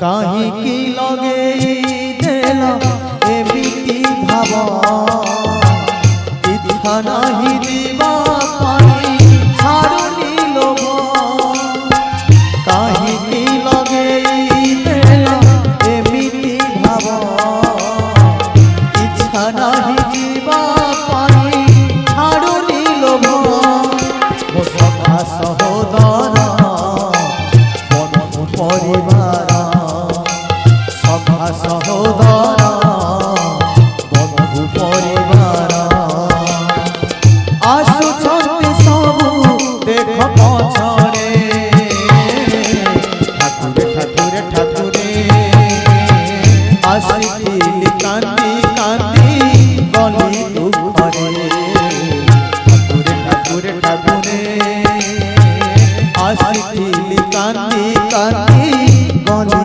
काहीकि लगे देल एमिति भाव इच्छा नहीं दिवा पाई छाड़ुनी लोभ काहीकि लगे देल एमिति भाव इच्छा नहीं दिवा पाई छाड़ुनी लोभ मो सखा सहोदर बंधु परिवार सहोदर बंधु परिवार आसुछन्ति सबु देख पछरे ठाकुरे ठाकुरे ठाकुरे आसी